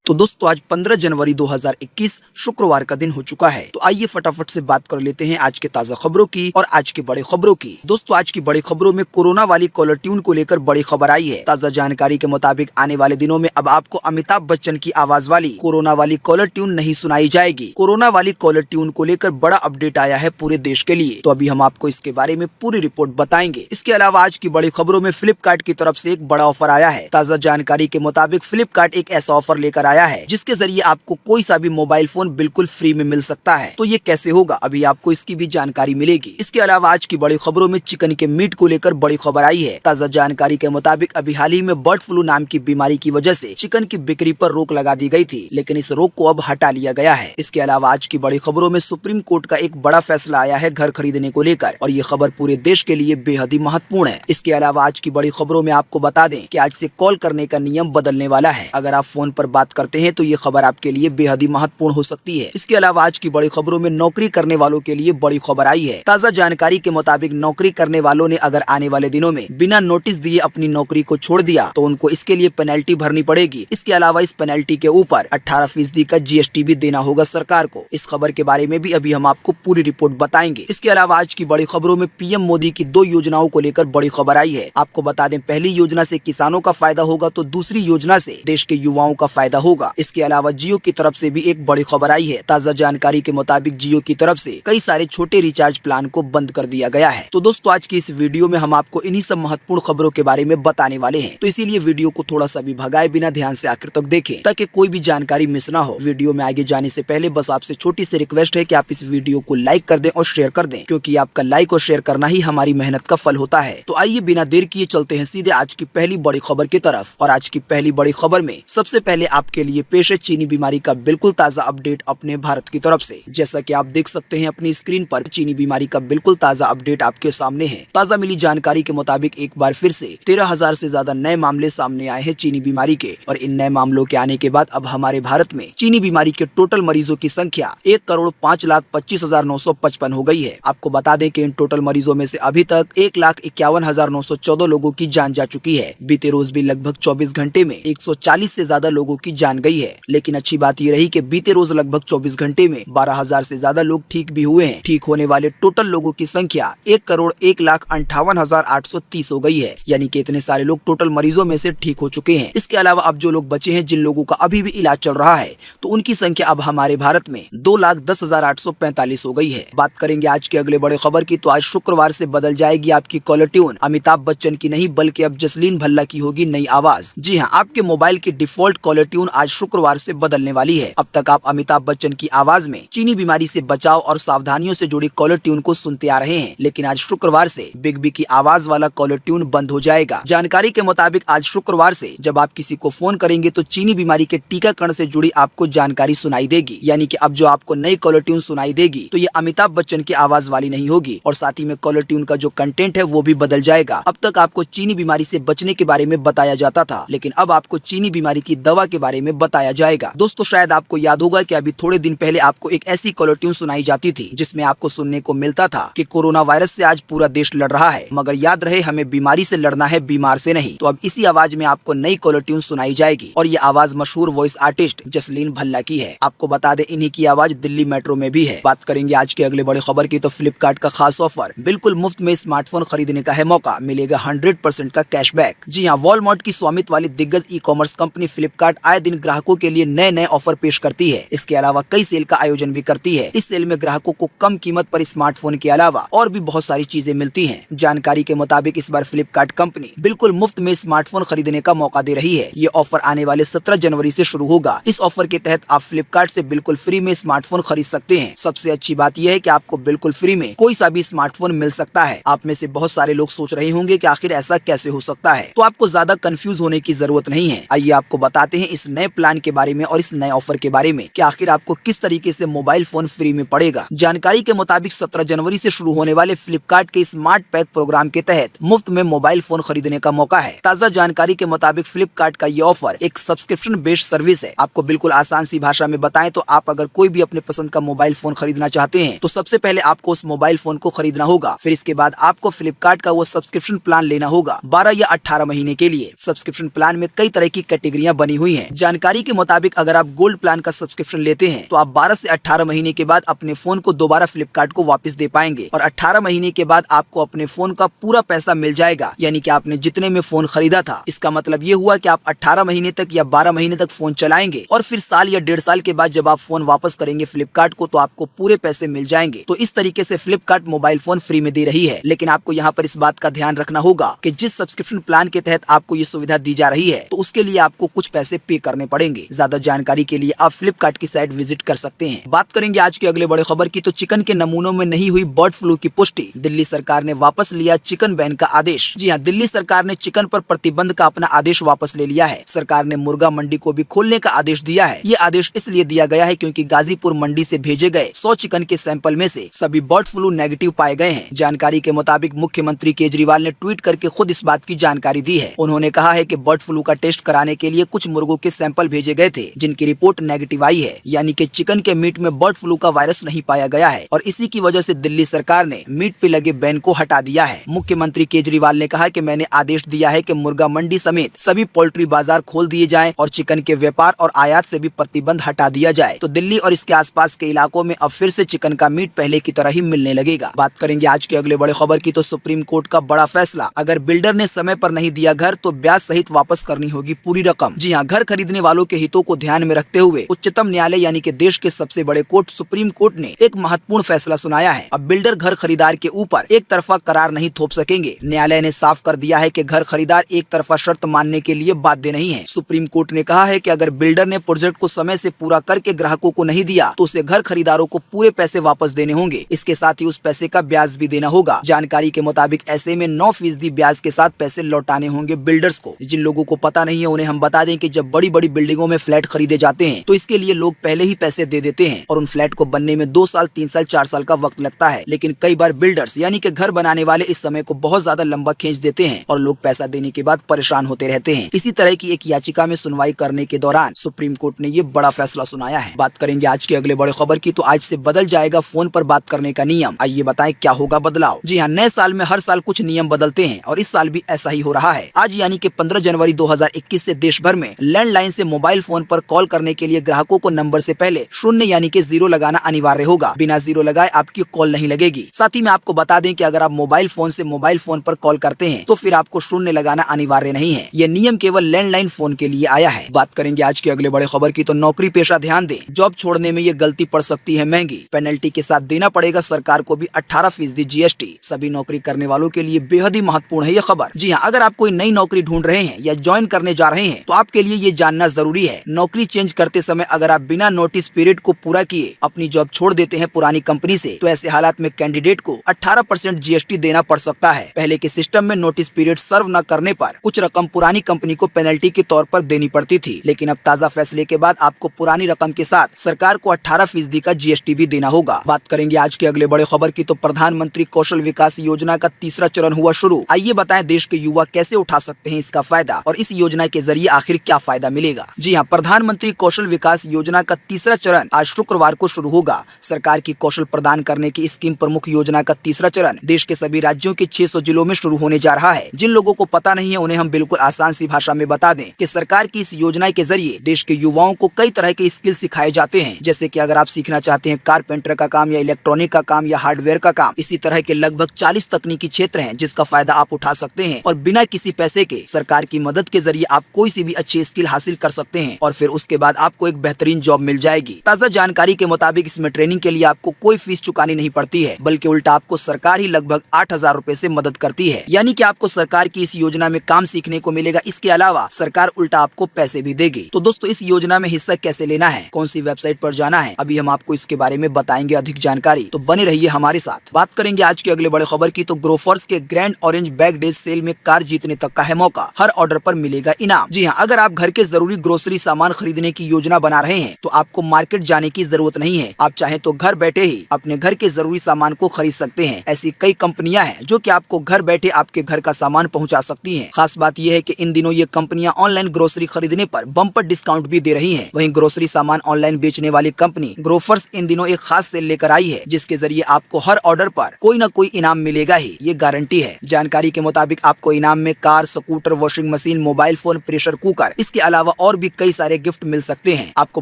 तो दोस्तों आज 15 जनवरी 2021 शुक्रवार का दिन हो चुका है। तो आइए फटाफट से बात कर लेते हैं आज के ताजा खबरों की और आज की बड़ी खबरों की। दोस्तों आज की बड़ी खबरों में कोरोना वाली कॉलर ट्यून को लेकर बड़ी खबर आई है। ताजा जानकारी के मुताबिक आने वाले दिनों में अब आपको अमिताभ बच्चन की आवाज वाली कोरोना वाली कॉलर ट्यून नहीं सुनाई जाएगी। कोरोना वाली कॉलर ट्यून को लेकर बड़ा अपडेट आया है पूरे देश के लिए। तो अभी हम आपको इसके बारे में पूरी रिपोर्ट बताएंगे। इसके अलावा आज की बड़ी खबरों में फ्लिपकार्ट की तरफ से एक बड़ा ऑफर आया है। ताजा जानकारी के मुताबिक फ्लिपकार्ट एक ऐसा ऑफर लेकर आया है जिसके जरिए आपको कोई सा भी मोबाइल फोन बिल्कुल फ्री में मिल सकता है। तो ये कैसे होगा, अभी आपको इसकी भी जानकारी मिलेगी। इसके अलावा आज की बड़ी खबरों में चिकन के मीट को लेकर बड़ी खबर आई है। ताजा जानकारी के मुताबिक अभी हाल ही में बर्ड फ्लू नाम की बीमारी की वजह से चिकन की बिक्री पर रोक लगा दी गई थी, लेकिन इस रोक को अब हटा लिया गया है। इसके अलावा आज की बड़ी खबरों में सुप्रीम कोर्ट का एक बड़ा फैसला आया है घर खरीदने को लेकर, और ये खबर पूरे देश के लिए बेहद ही महत्वपूर्ण है। इसके अलावा आज की बड़ी खबरों में आपको बता दें कि आज से कॉल करने का नियम बदलने वाला है। अगर आप फोन पर बात करते हैं तो ये खबर आपके लिए बेहद ही महत्वपूर्ण हो सकती है। इसके अलावा आज की बड़ी खबरों में नौकरी करने वालों के लिए बड़ी खबर आई है। ताजा जानकारी के मुताबिक नौकरी करने वालों ने अगर आने वाले दिनों में बिना नोटिस दिए अपनी नौकरी को छोड़ दिया तो उनको इसके लिए पेनल्टी भरनी पड़ेगी। इसके अलावा इस पेनल्टी के ऊपर 18% का GST भी देना होगा सरकार को। इस खबर के बारे में भी अभी हम आपको पूरी रिपोर्ट बताएंगे। इसके अलावा आज की बड़ी खबरों में PM मोदी की 2 योजनाओं को लेकर बड़ी खबर आई है। आपको बता दें, पहली योजना से किसानों का फायदा होगा तो दूसरी योजना से देश के युवाओं का फायदा होगा। इसके अलावा जियो की तरफ से भी एक बड़ी खबर आई है। ताजा जानकारी के मुताबिक जियो की तरफ से कई सारे छोटे रिचार्ज प्लान को बंद कर दिया गया है। तो दोस्तों आज की इस वीडियो में हम आपको इन्हीं सब महत्वपूर्ण खबरों के बारे में बताने वाले हैं। तो इसीलिए वीडियो को थोड़ा सा भी भगाए बिना ध्यान से आखिर तक देखें ताकि कोई भी जानकारी मिस ना हो। वीडियो में आगे जाने से पहले बस आपसे छोटी सी रिक्वेस्ट है कि आप इस वीडियो को लाइक कर दें और शेयर कर दें, क्योंकि आपका लाइक और शेयर करना ही हमारी मेहनत का फल होता है। तो आइए बिना देर किए चलते हैं सीधे आज की पहली बड़ी खबर की तरफ। और आज की पहली बड़ी खबर में सबसे पहले आपके लिए पेश है चीनी बीमारी का बिल्कुल ताजा अपडेट अपने भारत की तरफ से। जैसा कि आप देख सकते हैं अपनी स्क्रीन पर, चीनी बीमारी का बिल्कुल ताजा अपडेट आपके सामने है। ताजा मिली जानकारी के मुताबिक एक बार फिर से 13,000 से ज्यादा नए मामले सामने आए हैं चीनी बीमारी के, और इन नए मामलों के आने के बाद अब हमारे भारत में चीनी बीमारी के टोटल मरीजों की संख्या 1,05,25,955 हो गई है। आपको बता दें कि इन टोटल मरीजों में से अभी तक 1,51,914 लोगों की जान जा चुकी है। बीते रोज भी लगभग 24 घंटे में 140 से ज्यादा लोगों की जान गई है। लेकिन अच्छी बात ये रही कि बीते रोज लगभग 24 घंटे में 12,000 से ज्यादा लोग ठीक भी हुए हैं। ठीक होने वाले टोटल लोगों की संख्या 1,01,58,830 हो गई है, यानी कि इतने सारे लोग टोटल मरीजों में से ठीक हो चुके हैं। इसके अलावा अब जो लोग बचे हैं, जिन लोगों का अभी भी इलाज चल रहा है, तो उनकी संख्या अब हमारे भारत में 2,10,845 हो गई है। बात करेंगे आज के अगले बड़े खबर की, तो आज शुक्रवार से बदल जाएगी आपकी कॉलर ट्यून। अमिताभ बच्चन की नहीं बल्कि अब जसलीन भल्ला की होगी नई आवाज। जी हाँ, आपके मोबाइल की डिफॉल्ट कॉलर ट्यून आज शुक्रवार से बदलने वाली है। अब तक आप अमिताभ बच्चन की आवाज में चीनी बीमारी से बचाव और सावधानियों से जुड़ी कॉलर ट्यून को सुनते आ रहे हैं, लेकिन आज शुक्रवार से बिग बी की आवाज वाला कॉलर ट्यून बंद हो जाएगा। जानकारी के मुताबिक आज शुक्रवार से जब आप किसी को फोन करेंगे तो चीनी बीमारी के टीकाकरण से जुड़ी आपको जानकारी सुनाई देगी, यानी कि अब जो आपको नई कॉलर ट्यून सुनाई देगी तो ये अमिताभ बच्चन की आवाज वाली नहीं होगी, और साथ ही में कॉलर ट्यून का जो कंटेंट है वो भी बदल जाएगा। अब तक आपको चीनी बीमारी से बचने के बारे में बताया जाता था, लेकिन अब आपको चीनी बीमारी की दवा के बारे में बताया जाएगा। दोस्तों शायद आपको याद होगा कि अभी थोड़े दिन पहले आपको एक ऐसी कॉलर ट्यून सुनाई जाती थी जिसमें आपको सुनने को मिलता था कि कोरोना वायरस से आज पूरा देश लड़ रहा है, मगर याद रहे हमें बीमारी से लड़ना है, बीमार से नहीं। तो अब इसी आवाज में आपको नई कॉलर ट्यून सुनाई जाएगी, और ये आवाज मशहूर वॉइस आर्टिस्ट जसलीन भल्ला की है। आपको बता दें इन्हीं की आवाज दिल्ली मेट्रो में भी है। बात करेंगे आज के अगले बड़े खबर की, तो फ्लिपकार्ट का खास ऑफर, बिल्कुल मुफ्त में स्मार्टफोन खरीदने का है मौका, मिलेगा 100% का कैशबैक। जी हाँ, वॉलमार्ट की स्वामित्व वाली दिग्गज ई-कॉमर्स कंपनी फ्लिपकार्ट आए दिन ग्राहकों के लिए नए नए ऑफर पेश करती है। इसके अलावा कई सेल का आयोजन भी करती है। इस सेल में ग्राहकों को कम कीमत पर स्मार्टफोन के अलावा और भी बहुत सारी चीजें मिलती हैं। जानकारी के मुताबिक इस बार फ्लिपकार्ट कंपनी बिल्कुल मुफ्त में स्मार्टफोन खरीदने का मौका दे रही है। ये ऑफर आने वाले 17 जनवरी से शुरू होगा। इस ऑफर के तहत आप फ्लिपकार्ट से बिल्कुल फ्री में स्मार्टफोन खरीद सकते हैं। सबसे अच्छी बात यह है कि आपको बिल्कुल फ्री में कोई सा भी स्मार्टफोन मिल सकता है। आप में से बहुत सारे लोग सोच रहे होंगे कि आखिर ऐसा कैसे हो सकता है, तो आपको ज्यादा कंफ्यूज होने की जरूरत नहीं है। आइए आपको बताते हैं इस नए प्लान के बारे में और इस नए ऑफर के बारे में कि आखिर आपको किस तरीके से मोबाइल फोन फ्री में पड़ेगा। जानकारी के मुताबिक 17 जनवरी से शुरू होने वाले फ्लिपकार्ट के स्मार्ट पैक प्रोग्राम के तहत मुफ्त में मोबाइल फोन खरीदने का मौका है। ताजा जानकारी के मुताबिक फ्लिपकार्ट का ये ऑफर एक सब्सक्रिप्शन बेस्ड सर्विस है। आपको बिल्कुल आसान सी भाषा में बताएं तो आप अगर कोई भी अपने पसंद का मोबाइल फोन खरीदना चाहते हैं तो सबसे पहले आपको उस मोबाइल फोन को खरीदना होगा। फिर इसके बाद आपको फ्लिपकार्ट का वो सब्सक्रिप्शन प्लान लेना होगा 12 या 18 महीने के लिए। सब्सक्रिप्शन प्लान में कई तरह की कैटेगरियां बनी हुई हैं। जानकारी के मुताबिक अगर आप गोल्ड प्लान का सब्सक्रिप्शन लेते हैं तो आप 12 से 18 महीने के बाद अपने फोन को दोबारा फ्लिपकार्ट को वापस दे पाएंगे और 18 महीने के बाद आपको अपने फोन का पूरा पैसा मिल जाएगा, यानी कि आपने जितने में फोन खरीदा था। इसका मतलब ये हुआ कि आप 18 महीने तक या 12 महीने तक फोन चलाएंगे और फिर साल या 1.5 साल के बाद जब आप फोन वापस करेंगे फ्लिपकार्ट को तो आपको पूरे पैसे मिल जाएंगे। तो इस तरीके से फ्लिपकार्ट मोबाइल फोन फ्री में दे रही है। लेकिन आपको यहाँ पर इस बात का ध्यान रखना होगा कि जिस सब्सक्रिप्शन प्लान के तहत आपको ये सुविधा दी जा रही है तो उसके लिए आपको कुछ पैसे पे करने पड़ेंगे। ज्यादा जानकारी के लिए आप फ्लिपकार्ट की साइट विजिट कर सकते हैं। बात करेंगे आज के अगले बड़े खबर की, तो चिकन के नमूनों में नहीं हुई बर्ड फ्लू की पुष्टि। दिल्ली सरकार ने वापस लिया चिकन बैन का आदेश। जी हाँ, दिल्ली सरकार ने चिकन पर प्रतिबंध का अपना आदेश वापस ले लिया है। सरकार ने मुर्गा मंडी को भी खोलने का आदेश दिया है। ये आदेश इसलिए दिया गया है क्योंकि गाजीपुर मंडी से भेजे गए 100 चिकन के सैंपल में से सभी बर्ड फ्लू नेगेटिव पाए गए हैं। जानकारी के मुताबिक मुख्यमंत्री केजरीवाल ने ट्वीट करके खुद इस बात की जानकारी दी है। उन्होंने कहा है कि बर्ड फ्लू का टेस्ट कराने के लिए कुछ मुर्गों के सैंपल भेजे गए थे जिनकी रिपोर्ट नेगेटिव आई है, यानी कि चिकन के मीट में बर्ड फ्लू का वायरस नहीं पाया गया है और इसी की वजह से दिल्ली सरकार ने मीट पे लगे बैन को हटा दिया है। मुख्यमंत्री केजरीवाल ने कहा कि मैंने आदेश दिया है कि मुर्गा मंडी समेत सभी पोल्ट्री बाजार खोल दिए जाएं और चिकन के व्यापार और आयात से भी प्रतिबंध हटा दिया जाए तो दिल्ली और इसके आसपास के इलाकों में अब फिर से चिकन का मीट पहले की तरह ही मिलने लगेगा। बात करेंगे आज के अगले बड़े खबर की, तो सुप्रीम कोर्ट का बड़ा फैसला। अगर बिल्डर ने समय पर नहीं दिया घर तो ब्याज सहित वापस करनी होगी पूरी रकम। जी हाँ, घर खरीदने वालों के हितों को ध्यान में रखते हुए उच्चतम न्यायालय यानी कि देश के सबसे बड़े कोर्ट सुप्रीम कोर्ट ने एक महत्वपूर्ण फैसला सुनाया है। अब बिल्डर घर खरीदार के ऊपर एक तरफा करार नहीं थोप सकेंगे। न्यायालय ने साफ कर दिया है कि घर खरीदार एक तरफा शर्त मानने के लिए बाध्य नहीं है। सुप्रीम कोर्ट ने कहा है कि अगर बिल्डर ने प्रोजेक्ट को समय से पूरा करके ग्राहकों को नहीं दिया तो उसे घर खरीदारों को पूरे पैसे वापस देने होंगे। इसके साथ ही उस पैसे का ब्याज भी देना होगा। जानकारी के मुताबिक ऐसे में 9% ब्याज के साथ पैसे लौटाने होंगे बिल्डर्स को। जिन लोगों को पता नहीं है उन्हें हम बता दें कि जब बड़ी बड़ी बिल्डिंगों में फ्लैट खरीदे जाते हैं तो इसके लिए लोग पहले ही पैसे दे देते हैं और उन फ्लैट को बनने में 2 साल 3 साल 4 साल का वक्त लगता है। लेकिन कई बार बिल्डर्स यानी कि घर बनाने वाले इस समय को बहुत ज्यादा लंबा खींच देते हैं और लोग पैसा देने के बाद परेशान होते रहते हैं। इसी तरह की एक याचिका में सुनवाई करने के दौरान सुप्रीम कोर्ट ने ये बड़ा फैसला सुनाया है। बात करेंगे आज के अगले बड़े खबर की, तो आज से बदल जाएगा फोन पर बात करने का नियम। आइए बताएं क्या होगा बदलाव। जी हाँ, नए साल में हर साल कुछ नियम बदलते हैं और इस साल भी ऐसा ही हो रहा है। आज यानी कि 15 जनवरी 2021 से देश भर में लैंडलाइन से मोबाइल फोन पर कॉल करने के लिए ग्राहकों को नंबर से पहले 0 यानी कि 0 लगाना अनिवार्य होगा। बिना 0 लगाए आपकी कॉल नहीं लगेगी। साथ ही में आपको बता दें कि अगर आप मोबाइल फोन से मोबाइल फोन पर कॉल करते हैं तो फिर आपको 0 लगाना अनिवार्य नहीं है। यह नियम केवल लैंडलाइन फोन के लिए आया है। बात करेंगे आज के अगले बड़े खबर की, तो नौकरी पेशा ध्यान दें, जॉब छोड़ने में ये गलती पड़ सकती है महंगी। पेनल्टी के साथ देना पड़ेगा सरकार को भी 18% GST। सभी नौकरी करने वालों के लिए बेहद ही महत्वपूर्ण है ये खबर। जी हाँ, अगर आप कोई नई नौकरी ढूंढ रहे हैं या ज्वाइन करने जा रहे हैं तो आपके लिए ये जानना जरूरी है। नौकरी चेंज करते समय अगर आप बिना नोटिस पीरियड को पूरा किए अपनी जॉब छोड़ देते हैं पुरानी कंपनी से तो ऐसे हालात में कैंडिडेट को 18% GST देना पड़ सकता है। पहले के सिस्टम में नोटिस पीरियड सर्व न करने पर कुछ रकम पुरानी कंपनी को पेनल्टी के तौर पर देनी पड़ती थी, लेकिन अब ताज़ा फैसले के बाद आपको पुरानी रकम के साथ सरकार को 18% का GST भी देना होगा। बात करेंगे आज के अगले बड़े खबर की, तो प्रधानमंत्री कौशल विकास योजना का तीसरा चरण हुआ शुरू। आइए बताएं देश के युवा कैसे उठा सकते हैं इसका फायदा और इस योजना के जरिए आखिर क्या फायदा मिलेगा। जी हाँ, प्रधानमंत्री कौशल विकास योजना का तीसरा चरण आज शुक्रवार को शुरू होगा। सरकार की कौशल प्रदान करने की स्कीम प्रमुख योजना का तीसरा चरण देश के सभी राज्यों के 600 जिलों में शुरू होने जा रहा है। जिन लोगों को पता नहीं है उन्हें हम बिल्कुल आसान सी भाषा में बता दें कि सरकार की इस योजना के जरिए देश के युवाओं को कई तरह के स्किल सिखाए जाते हैं। जैसे कि अगर आप सीखना चाहते हैं कारपेंटर का काम या इलेक्ट्रॉनिक का काम या हार्डवेयर का काम, इसी तरह के लगभग 40 तकनीकी क्षेत्र हैं जिसका फायदा आप उठा सकते हैं और बिना किसी पैसे के सरकार की मदद के जरिए आप कोई सी भी अच्छी स्किल हासिल कर सकते हैं और फिर उसके बाद आपको एक बेहतरीन जॉब मिल जाएगी। ताज़ा जानकारी के मुताबिक इसमें ट्रेनिंग के लिए आपको कोई फीस चुकानी नहीं पड़ती है, बल्कि उल्टा आपको सरकार ही लगभग 8,000 रुपए से मदद करती है। यानी कि आपको सरकार की इस योजना में काम सीखने को मिलेगा। इसके अलावा सरकार उल्टा आपको पैसे भी देगी। तो दोस्तों, इस योजना में हिस्सा कैसे लेना है, कौन सी वेबसाइट पर जाना है, अभी हम आपको इसके बारे में बताएंगे अधिक जानकारी, तो बने रहिए हमारे साथ। बात करेंगे आज के अगले बड़े खबर की, तो ग्रोफर्स के grand orange bag days cell में कार जीतने तक का है मौका। हर ऑर्डर पर मिलेगा इनाम। जी हाँ, अगर आप घर के जरूरी ग्रोसरी सामान खरीदने की योजना बना रहे हैं तो आपको मार्केट जाने की जरूरत नहीं है। आप चाहे तो घर बैठे ही अपने घर के जरूरी सामान को खरीद सकते हैं। ऐसी कई कंपनियां हैं जो कि आपको घर बैठे आपके घर का सामान पहुंचा सकती हैं। खास बात यह है कि इन दिनों ये कंपनियां ऑनलाइन ग्रोसरी खरीदने पर बम्पर डिस्काउंट भी दे रही हैं। वहीं ग्रोसरी सामान ऑनलाइन बेचने वाली कंपनी ग्रोफर्स इन दिनों एक खास सेल लेकर आई है जिसके जरिए आपको हर ऑर्डर पर कोई न कोई इनाम मिलेगा ही, ये गारंटी है। जानकारी के मुताबिक आपको इनाम में car, scooter, washing machine, mobile phone, pressure cooker, इसके अलावा और भी कई सारे गिफ्ट मिल सकते हैं। आपको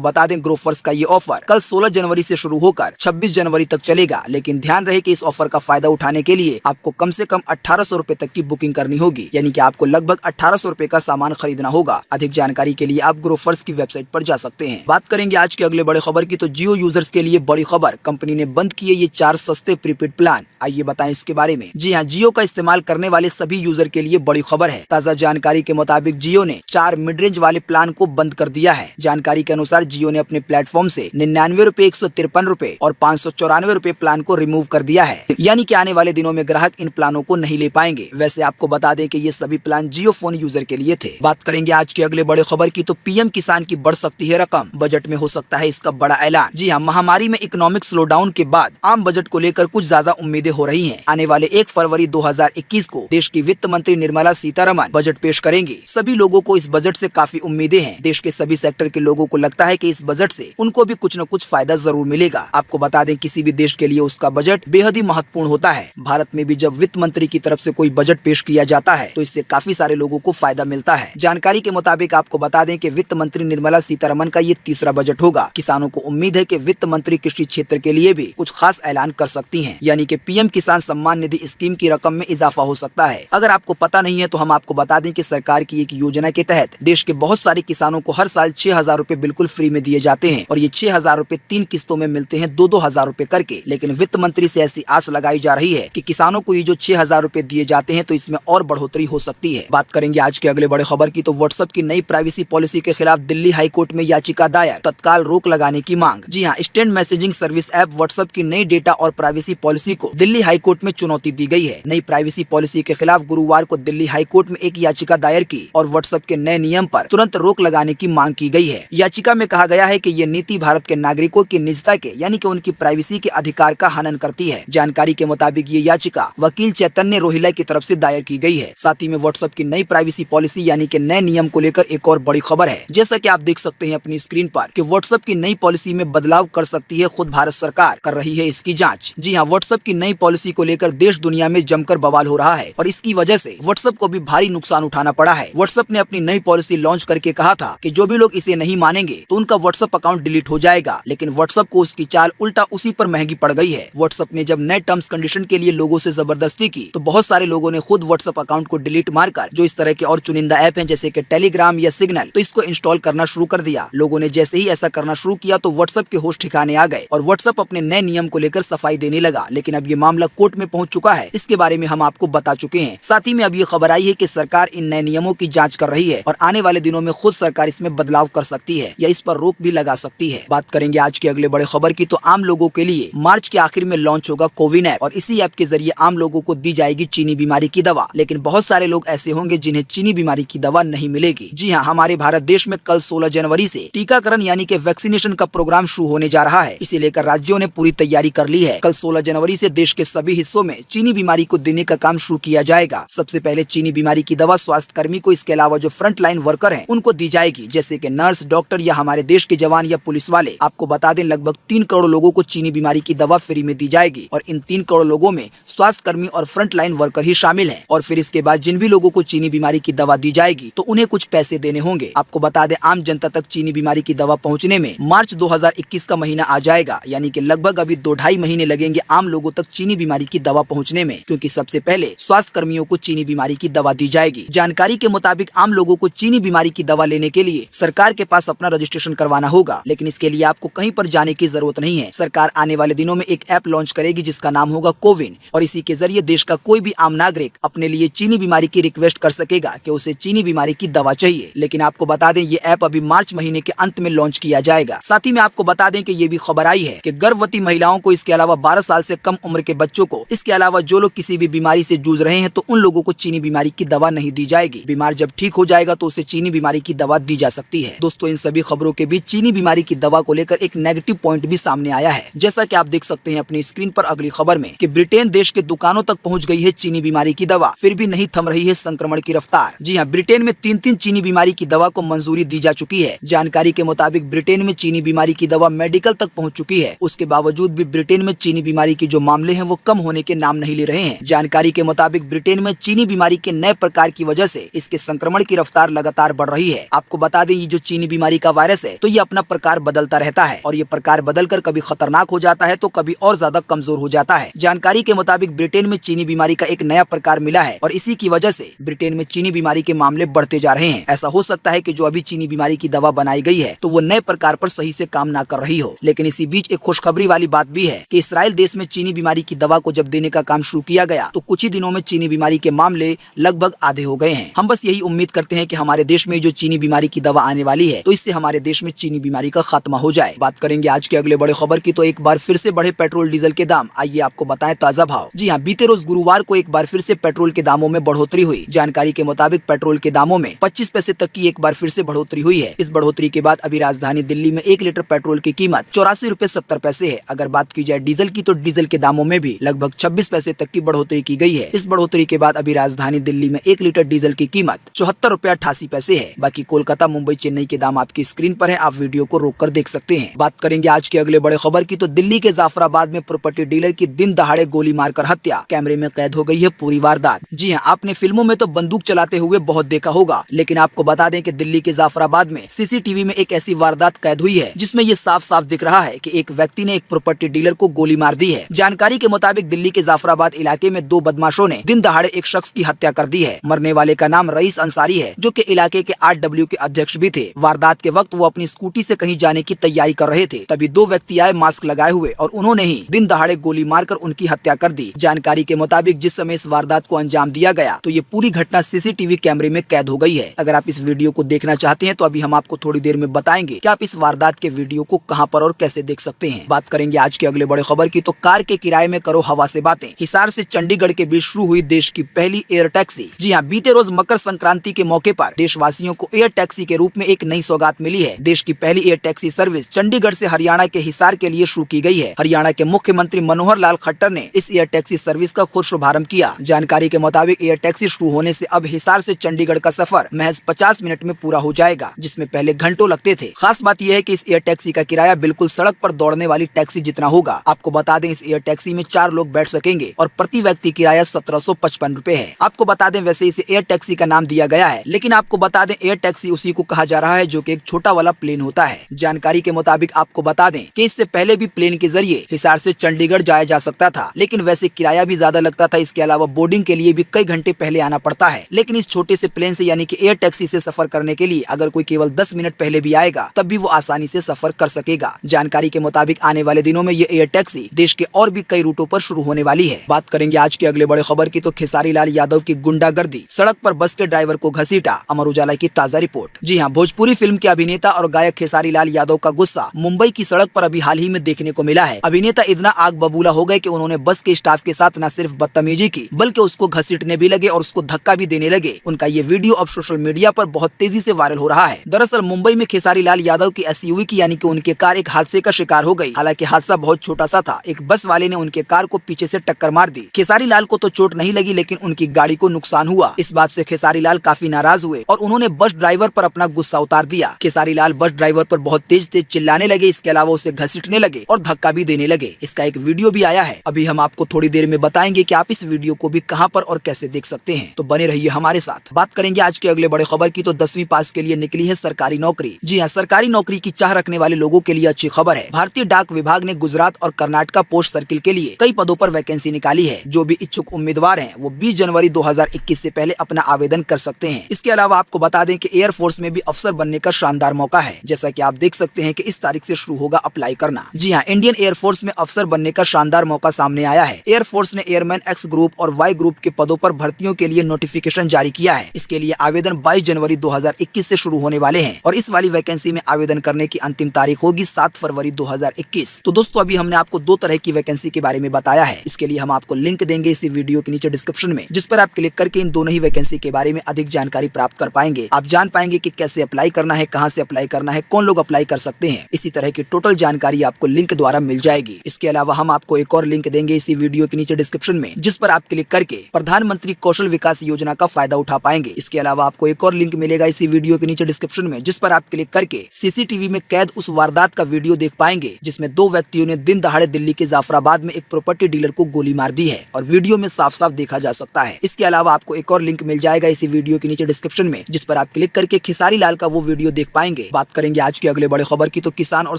बता दें ग्रोफर्स का ये ऑफर कल 16 जनवरी से शुरू होकर 26 जनवरी तक चलेगा, लेकिन ध्यान रहे कि इस ऑफर का फायदा उठाने के लिए आपको कम से कम 1800 रुपए तक की बुकिंग करनी होगी, यानी कि आपको लगभग 1800 रुपए का सामान खरीदना होगा। अधिक जानकारी के लिए आप ग्रोफर्स की वेबसाइट पर जा सकते हैं। बात करेंगे आज के अगले बड़े खबर की, तो जियो यूजर्स के लिए बड़ी खबर, कंपनी ने बंद किए ये 4 सस्ते प्रीपेड प्लान। आइए बताएं इसके बारे में। जी हाँ, जियो का इस्तेमाल करने वाले सभी यूजर के लिए बड़ी खबर है। ताजा जानकारी के मुताबिक जियो ने 4 मिड रेंज वाले प्लान को बंद कर दिया है। जानकारी के अनुसार जियो ने अपने प्लेटफॉर्म से 99 रुपए, 153 रुपए और 594 रुपए प्लान को रिमूव कर दिया है, यानी कि आने वाले दिनों में ग्राहक इन प्लानों को नहीं ले पाएंगे। वैसे आपको बता दें कि ये सभी प्लान जियो फोन यूजर के लिए थे। बात करेंगे आज के अगले बड़े खबर की, तो पीएम किसान की बढ़ सकती है रकम, बजट में हो सकता है इसका बड़ा ऐलान। जी हाँ, महामारी में इकोनॉमिक स्लोडाउन के बाद आम बजट को लेकर कुछ ज्यादा उम्मीदें हो रही हैं। आने वाले 1 फरवरी 2021 को देश की वित्त मंत्री निर्मला सीतारमण बजट पेश करेंगी। सभी लोगों को इस बजट से काफी उम्मीदें हैं। देश के सभी सेक्टर के लोगों को लगता है कि इस बजट से उनको भी कुछ न कुछ फायदा जरूर मिलेगा। आपको बता दें किसी भी देश के लिए उसका बजट बेहद ही महत्वपूर्ण होता है। भारत में भी जब वित्त मंत्री की तरफ से कोई बजट पेश किया जाता है तो इससे काफी सारे लोगों को फायदा मिलता है। जानकारी के मुताबिक आपको बता दें कि वित्त मंत्री निर्मला सीतारमण का ये तीसरा बजट होगा। किसानों को उम्मीद है कि वित्त मंत्री कृषि क्षेत्र के लिए भी कुछ खास ऐलान कर सकती हैं, यानी कि पीएम किसान सम्मान निधि स्कीम की रकम में इजाफा हो सकता है। अगर आपको पता नहीं है तो हम आपको बता दें कि सरकार की एक योजना के तहत देश के बहुत सारे किसानों को हर साल 6000 रुपए बिल्कुल फ्री में दिए जाते हैं और ये 6000 रुपए 3 किस्तों में मिलते हैं, 2-2 हजार रुपए करके। लेकिन वित्त मंत्री से ऐसी आस लगाई जा रही है कि किसानों को ये जो 6000 रुपए दिए जाते हैं तो इसमें और बढ़ोतरी हो सकती है। बात करेंगे आज के अगले बड़े खबर की, तो व्हाट्सएप की नई प्राइवेसी पॉलिसी के खिलाफ दिल्ली हाई कोर्ट में याचिका दायर, तत्काल रोक लगाने की मांग। जी हाँ, instant messaging service app WhatsApp की नई डेटा और प्राइवेसी पॉलिसी को दिल्ली हाई कोर्ट में चुनौती दी गई है। नई प्राइवेसी पॉलिसी के खिलाफ गुरुवार को दिल्ली हाई कोर्ट में एक याचिका दायर की और व्हाट्सएप के नए नियम पर तुरंत रोक लगाने की मांग की गई है। याचिका में कहा गया है कि ये नीति भारत के नागरिकों की निजता के यानी कि उनकी प्राइवेसी के अधिकार का हनन करती है। जानकारी के मुताबिक ये याचिका वकील चैतन्य रोहिला की तरफ से दायर की गई है। साथ ही में व्हाट्सएप की नई प्राइवेसी पॉलिसी यानी कि नए नियम को लेकर एक और बड़ी खबर है। जैसा कि आप देख सकते हैं अपनी स्क्रीन पर कि व्हाट्सएप की नई पॉलिसी में बदलाव कर सकती है खुद भारत सरकार, कर रही है इसकी जांच। जी हाँ, व्हाट्सएप की नई पॉलिसी को लेकर देश दुनिया में जमकर बवाल हो रहा है और इसकी वजह से व्हाट्सएप को भी भारी नुकसान उठाना पड़ा है। व्हाट्सएप ने अपनी नई पॉलिसी लॉन्च करके कहा था कि जो भी लोग इसे नहीं मानेंगे तो उनका व्हाट्सएप अकाउंट डिलीट हो जाएगा, लेकिन व्हाट्सएप को उसकी चाल उल्टा उसी पर महंगी पड़ गई है। व्हाट्सएप ने जब नए टर्म्स कंडीशन के लिए लोगों से जबरदस्ती की तो बहुत सारे लोगों ने खुद व्हाट्सएप अकाउंट को डिलीट मारकर जो इस तरह के और चुनिंदा ऐप हैं जैसे कि टेलीग्राम या सिग्नल, तो इसको इंस्टॉल करना शुरू कर दिया। लोगों ने जैसे ही ऐसा करना शुरू किया तो व्हाट्सएप के होश ठिकाने आ गए और व्हाट्सएप अपने नए नियम को लेकर सफाई देने लगा। लेकिन अब ये मामला कोर्ट में पहुंच चुका है, इसके बारे में हम आपको बता चुके हैं। साथ ही में अब ये खबर आई है कि सरकार इन नए नियमों की जांच कर रही है और आने वाले दिनों में खुद सरकार इसमें बदलाव कर सकती है या इस पर रोक भी लगा सकती है। बात करेंगे आज के अगले बड़े खबर की, तो आम लोगों के लिए मार्च के आखिर में लॉन्च होगा कोविन ऐप और इसी ऐप के जरिए आम लोगों को दी जाएगी चीनी बीमारी की दवा। लेकिन बहुत सारे लोग ऐसे होंगे जिन्हें चीनी बीमारी की दवा नहीं मिलेगी। जी हाँ, हमारे भारत देश में कल 16 जनवरी से टीकाकरण यानी कि वैक्सीनेशन का प्रोग्राम शुरू होने जा रहा है। इसे लेकर राज्यों ने पूरी तैयारी कर ली है। कल 16 जनवरी से देश के सभी हिस्सों में चीनी बीमारी को देने का काम शुरू किया जाएगा। सबसे पहले चीनी बीमारी की दवा स्वास्थ्य कर्मी को, इसके अलावा जो फ्रंट लाइन वर्कर हैं उनको दी जाएगी, जैसे कि नर्स, डॉक्टर या हमारे देश के जवान या पुलिस वाले। आपको बता दें लगभग 3 करोड़ लोगों को चीनी बीमारी की दवा फ्री में दी जाएगी और इन 3 करोड़ लोगों में स्वास्थ्य कर्मी और फ्रंट लाइन वर्कर ही शामिल हैं। और फिर इसके बाद जिन भी लोगों को चीनी बीमारी की दवा दी जाएगी तो उन्हें कुछ पैसे देने होंगे। आपको बता दें आम जनता तक चीनी बीमारी की दवा पहुंचने में मार्च 2021 का महीना आ जाएगा, यानी कि लगभग अभी 2-2.5 महीने लगेंगे आम लोगों तक चीनी बीमारी की दवा पहुंचने में, क्योंकि सबसे पहले स्वास्थ्य कर्मियों को चीनी बीमारी की दवा दी जाएगी। जानकारी के मुताबिक आम लोगों को चीनी बीमारी की दवा लेने के लिए सरकार के पास अपना रजिस्ट्रेशन करवाना होगा, लेकिन इसके लिए आपको कहीं पर जाने की जरूरत नहीं है। सरकार आने वाले दिनों में एक ऐप लॉन्च करेगी जिसका नाम होगा कोविन और इसी के जरिए देश का कोई भी आम नागरिक अपने लिए चीनी बीमारी की रिक्वेस्ट कर सकेगा कि उसे चीनी बीमारी की दवा चाहिए। लेकिन आपको बता दें ये ऐप अभी मार्च महीने के अंत में लॉन्च किया जाएगा। साथ ही में आपको बता दें कि ये भी खबर आई है कि गर्भवती महिलाओं को, इसके अलावा 12 साल से कम उम्र के बच्चों को, इसके अलावा जो लोग किसी भी बीमारी से जूझ रहे हैं तो उन लोगों को चीनी बीमारी की दवा नहीं दी जाएगी। बीमार जब ठीक हो जाएगा तो उसे चीनी बीमारी की दवा दी जा सकती है। दोस्तों, इन सभी खबरों के बीच चीनी बीमारी की दवा को लेकर एक नेगेटिव पॉइंट भी सामने आया है। जैसा कि आप देख सकते हैं अपनी स्क्रीन पर अगली खबर में कि ब्रिटेन देश के दुकानों तक पहुंच गई है चीनी बीमारी की दवा, फिर भी नहीं थम रही है संक्रमण की रफ्तार। जी हां, ब्रिटेन में 3 चीनी बीमारी की दवा को मंजूरी दी जा चुकी है। जानकारी के मुताबिक ब्रिटेन में चीनी बीमारी की दवा मेडिकल तक पहुंच चुकी है। उसके बावजूद भी ब्रिटेन में चीनी बीमारी की जो मामले हैं वो कम होने के नाम नहीं ले रहे हैं। जानकारी के मुताबिक ब्रिटेन में चीनी बीमारी के नए प्रकार की वजह से इसके संक्रमण की रफ्तार लगातार बढ़ रही है। आपको बता दें ये जो चीनी बीमारी का वायरस है तो ये अपना प्रकार बदलता रहता है और ये प्रकार बदलकर कभी खतरनाक हो जाता है तो कभी और ज्यादा कमजोर हो जाता है। जानकारी के मुताबिक ब्रिटेन में चीनी बीमारी का एक नया प्रकार मिला है और इसी की वजह से ब्रिटेन में चीनी बीमारी के मामले बढ़ते जा रहे हैं। ऐसा हो सकता है कि जो अभी चीनी बीमारी की दवा बनाई गई है तो वो नए प्रकार पर सही से काम ना कर रही हो। लेकिन इसी बीच एक खुशखबरी वाली बात भी है कि इसराइल देश में चीनी बीमारी की दवा को जब देने का काम शुरू किया गया तो कुछ ही दिनों में चीनी बीमारी के मामले लगभग आधे हो गए हैं। हम बस यही उम्मीद करते हैं कि हमारे देश में जो चीनी बीमारी की दवा आने वाली है तो इससे हमारे देश में चीनी बीमारी का खात्मा हो जाए। बात करेंगे आज के अगले बड़े खबर की तो एक बार फिर से बढ़े पेट्रोल डीजल के दाम। आइए आपको बताएं ताजा भाव। जी हाँ, बीते रोज गुरुवार को एक बार फिर से पेट्रोल के दामों में बढ़ोतरी हुई। जानकारी के मुताबिक पेट्रोल के दामों में 25 पैसे तक की एक बार फिर से बढ़ोतरी हुई है। इस बढ़ोतरी के बाद अभी राजधानी दिल्ली में 1 लीटर पेट्रोल की कीमत 84 रुपए 70 पैसे है। अगर बात की जाए डीजल की तो डीजल के दामों में भी लगभग 26 पैसे तक की बढ़ोतरी की गई है। इस बढ़ोतरी के बाद अभी राजधानी दिल्ली में 1 लीटर डीजल की कीमत 74 रुपए 88 पैसे है। बाकी कोलकाता, मुंबई, चेन्नई के दाम आपकी स्क्रीन पर है, आप वीडियो को रोक कर देख सकते हैं। बात करेंगे आज के अगले बड़े खबर की तो दिल्ली के जाफराबाद में प्रॉपर्टी डीलर की दिन दहाड़े गोली मारकर हत्या। कैमरे में कैद हो गई है पूरी वारदात। जी हाँ, आपने फिल्मों में तो बंदूक चलाते हुए बहुत देखा होगा, लेकिन आपको बता दें कि दिल्ली के जाफराबाद में सीसीटीवी में एक ऐसी वारदात कैद हुई है जिसमें ये साफ साफ दिख रहा है कि एक व्यक्ति ने एक प्रॉपर्टी डीलर को गोली मार दी है। जानकारी के मुताबिक दिल्ली के जाफराबाद इलाके में 2 बदमाशों ने दिन दहाड़े एक शख्स की हत्या कर दी है। मरने वाले का नाम रईस अंसारी है जो कि इलाके के RW के अध्यक्ष भी थे। वारदात के वक्त वो अपनी स्कूटी से कहीं जाने की तैयारी कर रहे थे, तभी 2 व्यक्ति आए मास्क लगाए हुए और उन्होंने ही दिन दहाड़े गोली मारकर उनकी हत्या कर दी। जानकारी के मुताबिक जिस समय इस वारदात को अंजाम दिया गया तो ये पूरी घटना सीसीटीवी कैमरे में कैद हो गई है। अगर आप इस वीडियो को देखना चाहते हैं तो अभी हम आपको थोड़ी देर में बताएंगे कि आप इस वारदात के वीडियो को कहां पर और कैसे देख सकते हैं। बात करेंगे आज के अगले बड़े खबर की तो कार के किराए में करो हवा से बातें। हिसार से चंडीगढ़ के बीच शुरू हुई देश की पहली एयर टैक्सी। जी हाँ, बीते रोज मकर संक्रांति के मौके पर देशवासियों को एयर टैक्सी के रूप में एक नई सौगात मिली है। देश की पहली एयर टैक्सी सर्विस चंडीगढ़ से हरियाणा के हिसार के लिए शुरू की गई है। हरियाणा के मुख्यमंत्री मनोहर लाल खट्टर ने इस एयर टैक्सी सर्विस का खुद शुभारंभ किया। जानकारी के मुताबिक एयर टैक्सी शुरू होने से अब हिसार से चंडीगढ़ का सफर महज 50 मिनट में पूरा हो जाएगा, जिसमें पहले घंटों लगते थे। खास बात यह है कि इस एयर टैक्सी का किराया बिल्कुल सड़क पर दौड़ने वाली टैक्सी जितना होगा। आपको बता दें इस एयर टैक्सी में 4 लोग बैठ सकेंगे और प्रति व्यक्ति किराया 1755 रुपए है। आपको बता दें वैसे इसे एयर टैक्सी का नाम दिया गया है, लेकिन आपको बता दें एयर टैक्सी उसी को कहा जा रहा है जो कि एक छोटा वाला प्लेन होता है। जानकारी के मुताबिक आपको बता दें कि इससे पहले भी प्लेन के जरिए हिसार से चंडीगढ़ जाया जा सकता था, लेकिन वैसे किराया भी ज्यादा लगता था। इसके अलावा बोर्डिंग के लिए भी कई घंटे पहले आना पड़ता है। लेकिन इस छोटे से प्लेन से यानी कि एयर टैक्सी से सफर करने के लिए अगर कोई केवल 10 मिनट पहले भी आएगा तब भी वो आसानी से सफर कर सकेगा। जानकारी के मुताबिक आने वाले दिनों में ये एयर टैक्सी देश के और भी कई रूटों पर शुरू होने वाली है। बात करेंगे आज के अगले बड़े खबर की तो खेसारी लाल यादव की गुंडागर्दी, सड़क पर बस के ड्राइवर को घसीटा। अमर उजाला की ताजा रिपोर्ट। जी हाँ, भोजपुरी फिल्म के अभिनेता और गायक खेसारी लाल यादव का गुस्सा मुंबई की सड़क पर अभी हाल ही में देखने को मिला है। अभिनेता इतना आग बबूला हो गए कि उन्होंने बस के स्टाफ के साथ न सिर्फ बदतमीजी की बल्कि उसको घसीटने भी लगे और उसको धक्का भी देने लगे। उनका ये वीडियो अब सोशल मीडिया पर बहुत तेजी से वायरल हो रहा है। दरअसल मुंबई में खेसारी लाल यादव की SUV की यानी कि उनकी कार एक हादसे का शिकार हो गई। हालांकि हादसा बहुत छोटा सा था। एक बस वाले ने उनके कार को पीछे से टक्कर मार दी। खेसारी लाल को तो चोट नहीं लगी लेकिन उनकी गाड़ी को नुकसान हुआ। इस बात से खेसारी लाल काफी नाराज हुए और उन्होंने बस ड्राइवर पर अपना गुस्सा उतार दिया। खेसारी लाल बस ड्राइवर पर बहुत तेज तेज चिल्लाने लगे। इसके अलावा उसे घसीटने लगे और धक्का भी देने लगे। इसका एक वीडियो भी आया है। अभी हम आपको थोड़ी देर में बताएंगे कि आप इस वीडियो को भी कहां पर और कैसे देख सकते हैं, तो बने रहिए हमारे साथ। बात करेंगे आज के अगले बड़े खबर की तो 10वीं पास के लिए निकली है सरकारी नौकरी। जी हाँ, सरकारी नौकरी की चाह रखने वाले लोगों के लिए अच्छी खबर है। भारतीय डाक विभाग ने गुजरात और कर्नाटक पोस्ट सर्किल के लिए कई पदों पर वैकेंसी निकाली है। जो भी इच्छुक उम्मीदवार हैं वो 20 जनवरी 2021 से पहले अपना आवेदन कर सकते हैं। इसके अलावा आपको बता दें कि एयरफोर्स में भी अफसर बनने का शानदार मौका है। जैसा कि आप देख सकते हैं कि इस तारीख से शुरू होगा अप्लाई करना। जी हाँ, इंडियन एयरफोर्स में अफसर बनने का शानदार मौका सामने आया है। एयरफोर्स ने एयरमैन X ग्रुप और Y ग्रुप के पदों पर भर्तियों के लिए नोटिफिकेशन जारी किया है। इसके लिए आवेदन 22 जनवरी 2021 से शुरू होने वाले हैं और इस वाली वैकेंसी में आवेदन करने की अंतिम तारीख होगी 7 फरवरी 2021। तो दोस्तों अभी हमने आपको 2 तरह की वैकेंसी के बारे में बताया है। इसके लिए हम आपको लिंक देंगे इसी वीडियो के नीचे डिस्क्रिप्शन में, जिस पर आप क्लिक करके इन दोनों ही वैकेंसी के बारे में अधिक जानकारी प्राप्त कर पाएंगे। आप जान पाएंगे कि कैसे अप्लाई करना है, कहां से अप्लाई करना है, कौन लोग अप्लाई कर सकते हैं। इसी तरह की टोटल जानकारी आपको लिंक द्वारा मिल जाएगी। इसके अलावा हम आपको एक और लिंक देंगे इसी वीडियो के नीचे डिस्क्रिप्शन में, जिस पर आप क्लिक करके प्रधानमंत्री कौशल विकास योजना का फायदा उठा पाएंगे। इसके अलावा आपको एक और लिंक मिलेगा इसी वीडियो के नीचे डिस्क्रिप्शन में, जिस पर आप क्लिक करके सीसीटीवी में कैद उस वारदात का वीडियो देख पाएंगे जिसमें 2 व्यक्तियों ने दिन दहाड़े दिल्ली के जाफराबाद में एक प्रॉपर्टी डीलर को गोली मार दी है और वीडियो में साफ साफ देखा जा सकता है। इसके अलावा आपको एक और लिंक मिल जाएगा इसी वीडियो के नीचे डिस्क्रिप्शन में, जिस पर आप क्लिक करके खेसारी लाल का वो वीडियो देख पाएंगे। बात करेंगे आज के अगले बड़े खबर की, तो किसान और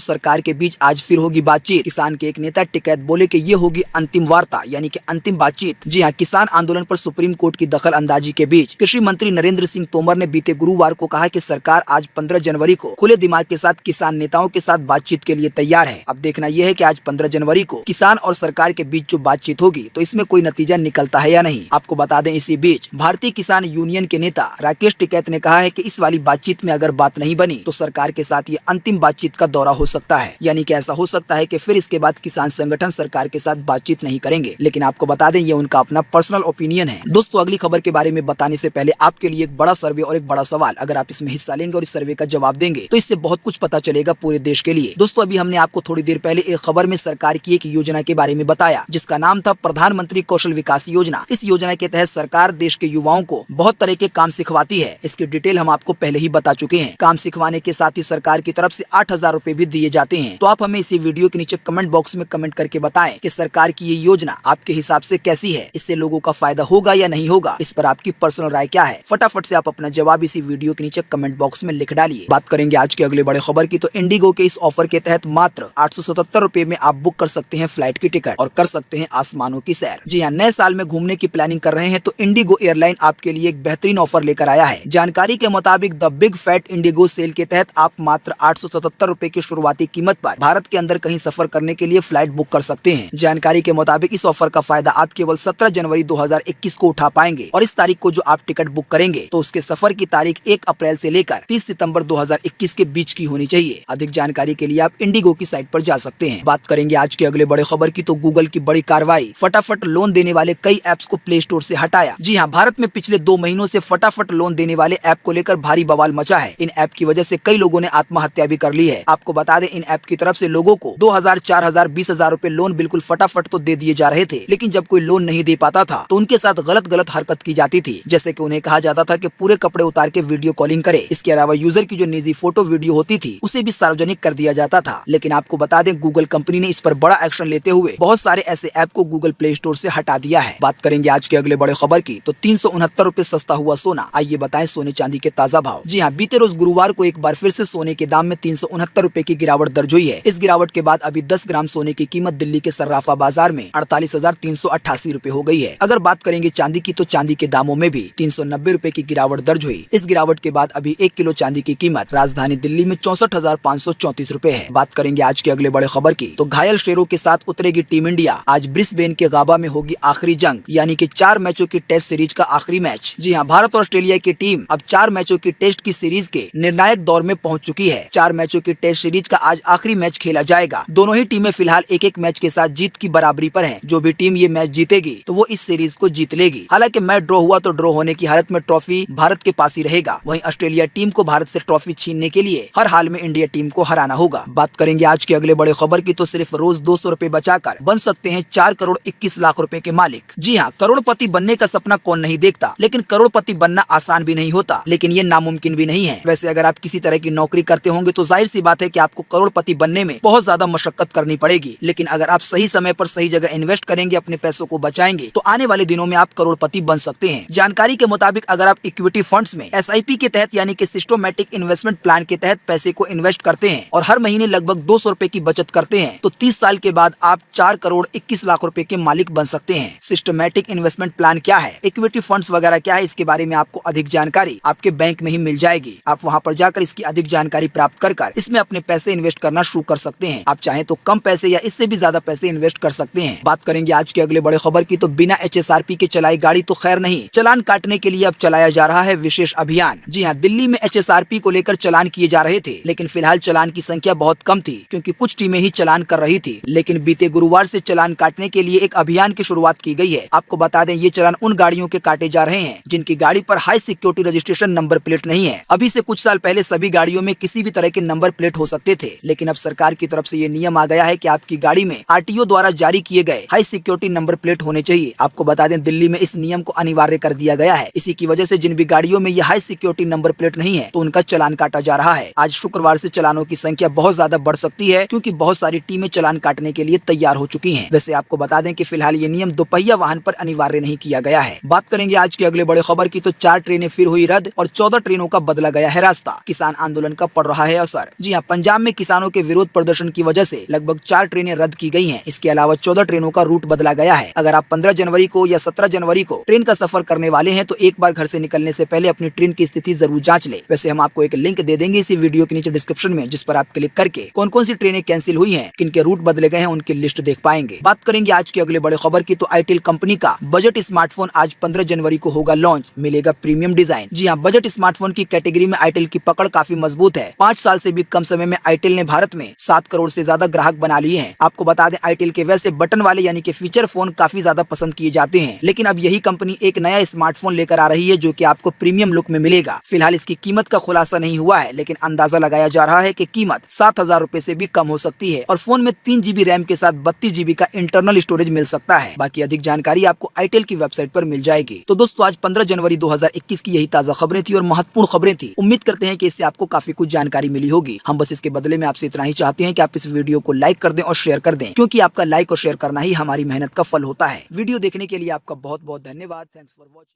सरकार के बीच आज फिर होगी बातचीत। किसान के एक नेता टिकैत बोले कि ये होगी अंतिम वार्ता, यानी कि अंतिम बातचीत। जी हाँ, किसान आंदोलन पर सुप्रीम कोर्ट की दखल अंदाजी के बीच कृषि मंत्री नरेंद्र सिंह तोमर ने बीते गुरुवार को कहा कि सरकार आज 15 जनवरी को खुले दिमाग के साथ किसान नेताओं के साथ बातचीत के लिए तैयार है। अब देखना यह है कि आज 15 जनवरी को किसान और सरकार के बीच जो बातचीत होगी तो इसमें कोई नतीजा निकलता है या नहीं। आपको बता दें, इसी बीच भारतीय किसान यूनियन के नेता राकेश टिकैत ने कहा है कि इस वाली बातचीत में अगर बात नहीं बनी तो सरकार के साथ ये अंतिम बातचीत का दौरा हो सकता है, यानी कि ऐसा हो सकता है कि फिर इसके बाद किसान संगठन सरकार के साथ बातचीत नहीं करेंगे। लेकिन आपको बता दें, ये उनका अपना पर्सनल ओपिनियन है। दोस्तों, अगली खबर के बारे में बताने से पहले आपके लिए एक बड़ा सर्वे और एक बड़ा सवाल। अगर आप इसमें हिस्सा लेंगे और इस सर्वे का जवाब देंगे तो इससे बहुत कुछ पता चलेगा पूरे देश के लिए। दोस्तों, अभी हमने आपको थोड़ी देर पहले एक खबर में सरकार की एक योजना के बारे में बताया जिसका नाम था प्रधानमंत्री कौशल विकास योजना। इस योजना के तहत सरकार देश के युवाओं को बहुत तरह के काम सिखवाती है। इसकी डिटेल हम आपको पहले ही बता चुके हैं। काम सिखवाने के साथ ही सरकार की तरफ से 8,000 रुपए भी दिए जाते हैं। तो आप हमें इसी वीडियो के नीचे कमेंट बॉक्स में कमेंट करके बताएं कि सरकार की ये योजना आपके हिसाब से कैसी है, इससे लोगों का फायदा होगा या नहीं होगा, इस पर आपकी पर्सनल राय क्या है। फटाफट से आप अपना जवाब इसी वीडियो के नीचे कमेंट बॉक्स में लिख डालिए। बात करेंगे आज के अगले बड़े खबर की, तो इंडिगो के इस ऑफर के तहत मात्र 877 रुपए में आप बुक कर सकते हैं फ्लाइट की टिकट और कर सकते हैं आसमानों की सैर। जी हाँ, नए साल में घूमने की प्लानिंग कर रहे हैं तो इंडिगो एयरलाइन आपके लिए एक बेहतरीन ऑफर लेकर आया है। जानकारी के मुताबिक the big fat IndiGo sale के तहत आप मात्र 877 रुपए की शुरुआती कीमत पर भारत के अंदर कहीं सफर करने के लिए फ्लाइट बुक कर सकते हैं। जानकारी के मुताबिक इस ऑफर का फायदा आप केवल 17 जनवरी 2021 को उठा पाएंगे और इस तारीख को जो आप टिकट बुक करेंगे तो उसके सफर की तारीख 1 अप्रैल से लेकर 30 सितंबर 2021 के बीच की होनी चाहिए। अधिक जानकारी के लिए आप इंडिगो की साइट पर जा सकते हैं। बात करेंगे आज के अगले बड़े खबर की, तो गूगल की बड़ी कार्रवाई। फटाफट लोन देने वाले कई ऐप्स को प्ले स्टोर से हटाया। जी हाँ, भारत में पिछले 2 महीनों से फटाफट लोन देने वाले ऐप को लेकर भारी बवाल मचा है। इन ऐप की वजह से कई लोगों ने आत्महत्या भी कर ली है। आपको बता दें, इन ऐप की तरफ से लोगों को 2,000, 4,000, 20,000 रुपए लोन बिल्कुल फटाफट तो दे दिए जा रहे थे, लेकिन जब कोई लोन नहीं दे पाता था तो उनके साथ गलत गलत हरकत की जाती थी। जैसे कि उन्हें कहा जाता था कि पूरे कपड़े उतार के वीडियो कॉलिंग करे। इसके अलावा यूजर की जो निजी फोटो वीडियो होती थी उसे भी सार्वजनिक कर दिया जाता था। लेकिन आपको बता दें, गूगल कंपनी ने इस पर बड़ा एक्शन लेते हुए बहुत सारे ऐसे ऐप को गूगल प्ले स्टोर से हटा दिया है। बात करेंगे आज के अगले बड़े खबर की, तो 369 रुपए सस्ता हुआ सोना। आइए बताएं सोने चांदी के ताजा भाव। जी हाँ, बीते रोज गुरुवार को एक बार फिर से सोने के दाम में 369 रुपए की गिरावट दर्ज हुई है। इस गिरावट के बाद अभी 10 ग्राम सोने की कीमत दिल्ली के सर्राफा बाजार में 48,388 रुपए हो गई है। अगर बात करेंगे चांदी की, तो चांदी के दामों में भी 390 रुपए की गिरावट दर्ज हुई। इस गिरावट के बाद अभी 1 किलो चांदी की कीमत राजधानी दिल्ली में 64,534 रुपए है। बात करेंगे आज के अगले बड़े खबर की, तो घायल शेरों के साथ उतरेगी टीम इंडिया। आज ब्रिस्बेन के गाबा में होगी आखिरी जंग, यानी कि 4 मैचों की टेस्ट सीरीज का आखिरी मैच। जी हाँ, भारत और ऑस्ट्रेलिया की टीम अब 4 मैचों की टेस्ट की सीरीज के निर्णायक दौर में पहुंच चुकी है। 4 मैचों की टेस्ट सीरीज का आज आखिरी मैच खेला जाएगा। दोनों ही टीमें फिलहाल एक एक मैच के साथ जीत की बराबरी पर हैं। जो भी टीम ये मैच जीतेगी तो वो इस सीरीज को जीत लेगी। हालांकि मैच ड्रॉ हुआ तो ड्रॉ होने की हालत में ट्रॉफी भारत के पास ही रहेगा। वहीं ऑस्ट्रेलिया टीम को भारत से ट्रॉफी छीनने के लिए हर हाल में इंडिया टीम को हराना होगा। बात करेंगे आज के अगले बड़े खबर की, तो सिर्फ रोज 200 रुपए बचाकर बन सकते हैं 4 करोड़ 21 लाख रुपए के मालिक। जी हाँ, करोड़पति बनने का सपना कौन नहीं देखता, लेकिन करोड़पति बनना आसान भी नहीं होता, लेकिन ये नामुमकिन भी नहीं है। वैसे अगर आप किसी तरह की नौकरी करते होंगे तो जाहिर सी बात है कि आपको करोड़पति बनने में बहुत ज्यादा मशक्कत करनी पड़ेगी, लेकिन अगर आप सही समय पर सही जगह इन्वेस्ट करेंगे, अपने पैसों को बचाएंगे तो आने वाले दिनों में आप करोड़पति बन सकते हैं। जानकारी के मुताबिक अगर आप इक्विटी फंड्स में SIP के तहत यानी कि सिस्टमैटिक इन्वेस्टमेंट प्लान के तहत पैसे को इन्वेस्ट करते हैं और हर महीने लगभग 200 रुपए की बचत करते हैं तो 30 साल के बाद आप 4 करोड़ 21 लाख रुपए के मालिक बन सकते हैं। सिस्टमैटिक इन्वेस्टमेंट प्लान क्या है, इक्विटी फंड्स वगैरह क्या है, इसके बारे में आपको अधिक जानकारी आपके बैंक में ही मिल जाएगी। आप वहां पर जाकर इसकी अधिक जानकारी प्राप्त कर इसमें अपने पैसे इन्वेस्ट करना शुरू कर सकते हैं। आप चाहें तो कम पैसे या इससे भी ज्यादा पैसे इन्वेस्ट कर सकते हैं। बात करेंगे आज के अगले बड़े खबर की, तो बिना HSRP के चलाई गाड़ी तो खैर नहीं, चालान काटने के लिए अब चलाया जा रहा है विशेष अभियान। जी हाँ, दिल्ली में HSRP को लेकर चालान किए जा रहे थे, लेकिन फिलहाल चालान की संख्या बहुत कम थी क्योंकि कुछ टीमें ही चालान कर रही थी। लेकिन बीते गुरुवार से चालान काटने के लिए एक अभियान की शुरुआत की गई है। आपको बता दें, ये चालान उन गाड़ियों के काटे जा रहे हैं जिनकी गाड़ी पर high security registration number plate नहीं है। अभी से कुछ साल पहले सभी गाड़ियों में किसी भी तरह के नंबर प्लेट हो सकते थे, लेकिन अब सरकार की तरफ से ये नियम आ गया है कि आपकी गाड़ी में RTO द्वारा जारी किए गए हाई सिक्योरिटी नंबर प्लेट होने चाहिए। आपको बता दें, दिल्ली में इस नियम को अनिवार्य कर दिया गया है। इसी की वजह से जिन भी गाड़ियों में ये हाई सिक्योरिटी नंबर प्लेट नहीं है तो उनका चालान काटा जा रहा है। आज शुक्रवार से चालानों की संख्या बहुत ज्यादा बढ़ सकती है क्योंकि बहुत सारी टीमें चालान काटने के लिए तैयार हो चुकी हैं। वैसे आपको बता दें कि फिलहाल ये नियम दोपहिया वाहन पर अनिवार्य नहीं किया गया है। बात करेंगे आज के अगले बड़े खबर की, तो 4 ट्रेनें फिर हुई रद्द और 14 ट्रेनों का बदला गया है रास्ता। किसान आंदोलन का पड़ रहा है असर। जी हाँ, पंजाब में किसानों के विरोध प्रदर्शन की वजह से लगभग 4 ट्रेनें रद्द की गई हैं। इसके अलावा 14 ट्रेनों का रूट बदला गया है। अगर आप 15 जनवरी को या 17 जनवरी को ट्रेन का सफर करने वाले हैं तो एक बार घर से निकलने से पहले अपनी ट्रेन की स्थिति जरूर जांच लें। वैसे हम आपको एक लिंक दे देंगे इसी वीडियो के नीचे डिस्क्रिप्शन में, जिस पर आप क्लिक करके कौन कौन सी ट्रेनें कैंसिल हुई हैं, किनके रूट बदले गए हैं, उनकी लिस्ट देख पाएंगे। बात करेंगे आज की अगले बड़े खबर की, तो आईटेल कंपनी का बजट स्मार्टफोन आज 15 जनवरी को होगा लॉन्च। मिलेगा प्रीमियम डिजाइन। जी हाँ, बजट स्मार्टफोन की कैटेगरी में आईटेल की पकड़ काफी मजबूत है। 5 साल से भी कम समय में आईटेल ने भारत में 7 करोड़ से ज्यादा ग्राहक बना लिए हैं। आपको बता दें, आईटेल के वैसे बटन वाले यानी कि फीचर फोन काफी ज्यादा पसंद किए जाते हैं, लेकिन अब यही कंपनी एक नया स्मार्टफोन लेकर आ रही है जो कि आपको प्रीमियम लुक में मिलेगा। फिलहाल इसकी कीमत का खुलासा नहीं हुआ है, लेकिन अंदाजा लगाया जा रहा है कि कीमत 7,000 रुपए से भी कम हो सकती है और फोन में 3 GB रैम के साथ 32 GB का इंटरनल स्टोरेज मिल सकता है। बाकी अधिक जानकारी आपको आईटेल की वेबसाइट पर मिल जाएगी। तो दोस्तों, आज 15 जनवरी 2021 की यही ताजा खबरें थी और महत्वपूर्ण खबरें थी। उम्मीद करते हैं कि इससे आपको काफी कुछ जानकारी मिली होगी। हम बस इसके बदले में आपसे इतना ही चाहते हैं कि आप इस वीडियो को लाइक कर दें और शेयर कर दें, क्योंकि आपका लाइक और शेयर करना ही हमारी मेहनत का फल होता है। वीडियो देखने के लिए आपका बहुत बहुत धन्यवाद। Thanks for watching.